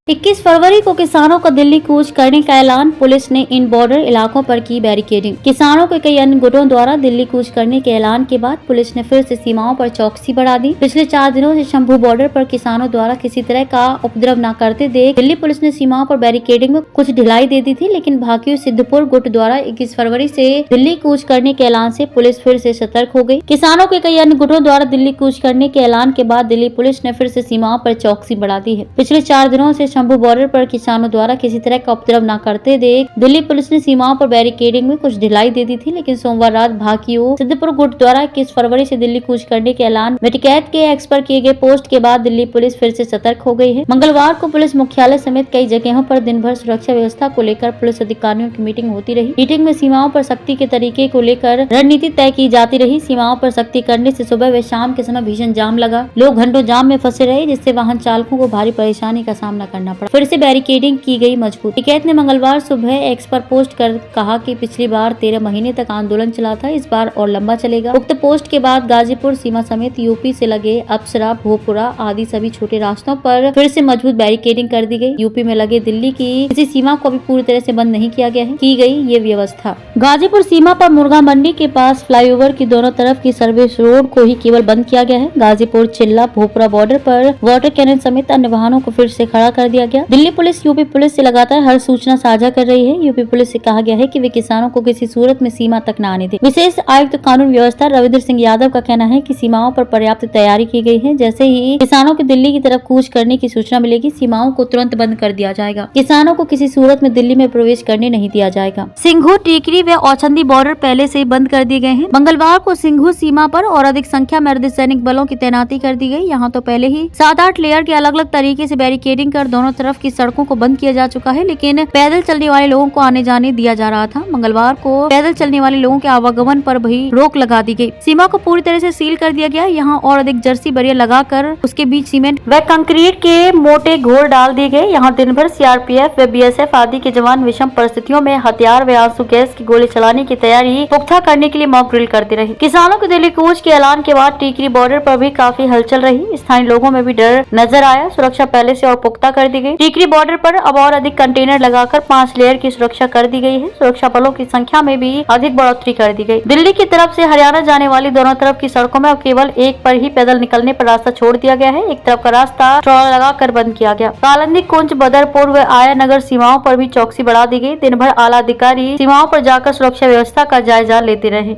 21 फरवरी को किसानों का दिल्ली कूच करने का ऐलान। पुलिस ने इन बॉर्डर इलाकों पर की बैरिकेडिंग। किसानों के कई अन्य गुटों द्वारा दिल्ली कूच करने के ऐलान के बाद पुलिस ने फिर से सीमाओं पर चौकसी बढ़ा दी। पिछले 4 दिनों से शंभू बॉर्डर पर किसानों द्वारा किसी तरह का उपद्रव न करते देख दिल्ली पुलिस ने सीमाओं पर बैरिकेडिंग में कुछ ढिलाई दे दी थी, लेकिन भाकियू सिद्धपुर गुट द्वारा 21 फरवरी से दिल्ली कूच करने के ऐलान से पुलिस फिर से सतर्क हो गई। किसानों के कई अन्य गुटों द्वारा दिल्ली कूच करने के ऐलान के बाद दिल्ली पुलिस ने फिर से सीमाओं पर चौकसी बढ़ा दी है। पिछले 4 दिनों से शंभू बॉर्डर पर किसानों द्वारा किसी तरह का उपद्रव न करते देख दिल्ली पुलिस ने सीमाओं पर बैरिकेडिंग में कुछ ढिलाई दे दी थी, लेकिन सोमवार रात भाकियू सिद्धपुर गुट द्वारा 21 फरवरी से दिल्ली कूच करने के ऐलान में टिकैत के एक्स पर किए गए पोस्ट के बाद दिल्ली पुलिस फिर से सतर्क हो गई है। मंगलवार को पुलिस मुख्यालय समेत कई जगहों पर दिन भर सुरक्षा व्यवस्था को लेकर पुलिस अधिकारियों की मीटिंग होती रही। मीटिंग में सीमाओं पर सख्ती के तरीके को लेकर रणनीति तय की जाती रही। सीमाओं पर सख्ती करने से सुबह व शाम के समय भीषण जाम लगा। लोग घंटों जाम में फंसे रहे, जिससे वाहन चालकों को भारी परेशानी का सामना करना पड़ा। फिर से बैरिकेडिंग की गई मजबूत। टिकैत ने मंगलवार सुबह एक्स पर पोस्ट कर कहा कि पिछली बार 13 महीने तक आंदोलन चला था, इस बार और लंबा चलेगा। उक्त पोस्ट के बाद गाजीपुर सीमा समेत यूपी से लगे अप्सरा, भोपुरा आदि सभी छोटे रास्तों पर फिर से मजबूत बैरिकेडिंग कर दी गई। यूपी में लगे दिल्ली की किसी सीमा को अभी पूरी तरह से बंद नहीं किया गया है, की गई ये व्यवस्था। गाजीपुर सीमा पर मुर्गा मंडी के पास फ्लाईओवर की दोनों तरफ की सर्विस रोड को ही केवल बंद किया गया है। गाजीपुर चिल्ला भोपुरा बॉर्डर पर वाटर कैनन समेत अन्य वाहनों को फिर से खड़ा कर दिया गया। दिल्ली पुलिस यूपी पुलिस से लगातार हर सूचना साझा कर रही है। यूपी पुलिस से कहा गया है कि वे किसानों को किसी सूरत में सीमा तक न आने दें। विशेष आयुक्त कानून व्यवस्था रविंद्र सिंह यादव का कहना है कि सीमाओं पर पर्याप्त तैयारी की गई है। जैसे ही किसानों के दिल्ली की तरफ कूच करने की सूचना मिलेगी, सीमाओं को तुरंत बंद कर दिया जाएगा। किसानों को किसी सूरत में दिल्ली में प्रवेश करने नहीं दिया जाएगा। सिंघू, टीकरी व औचंदी बॉर्डर पहले से ही बंद कर दिए गए हैं। मंगलवार को सिंघू सीमा पर और अधिक संख्या में अर्धसैनिक बलों की तैनाती कर दी गई। यहाँ तो पहले ही 7-8 लेयर के अलग अलग तरीके से बैरिकेडिंग कर दोनों तरफ की सड़कों को बंद किया जा चुका है, लेकिन पैदल चलने वाले लोगों को आने जाने दिया जा रहा था। मंगलवार को पैदल चलने वाले लोगों के आवागमन पर भी रोक लगा दी गई। सीमा को पूरी तरह से सील कर दिया गया। यहाँ और अधिक जर्सी बैरियर लगाकर उसके बीच सीमेंट व कंक्रीट के मोटे घोर डाल दिए गए। यहाँ दिन भर सीआरपीएफ व बीएसएफ आदि के जवान विषम परिस्थितियों में हथियार व आंसू गैस की गोली चलाने की तैयारी पुख्ता करने के लिए मॉक ड्रिल करते रहे। किसानों के दिल्ली कूच के ऐलान के बाद टीकरी बॉर्डर पर भी काफी हलचल रही। स्थानीय लोगों में भी डर नजर आया। सुरक्षा पहले से और पुख्ता कर दी गई। टीकरी बॉर्डर पर अब और अधिक कंटेनर लगाकर 5 लेयर की सुरक्षा कर दी गई है। सुरक्षा बलों की संख्या में भी अधिक बढ़ोतरी कर दी गई। दिल्ली की तरफ से हरियाणा जाने वाली दोनों तरफ की सड़कों में अब केवल एक पर ही पैदल निकलने पर रास्ता छोड़ दिया गया है। एक तरफ का रास्ता ट्रॉल लगाकर बंद किया गया। कालंदी, कुंज, बदरपुर व आया नगर सीमाओं पर भी चौकसी बढ़ा दी गई। दिन भर आला अधिकारी सीमाओं पर जाकर सुरक्षा व्यवस्था का जायजा लेते रहे।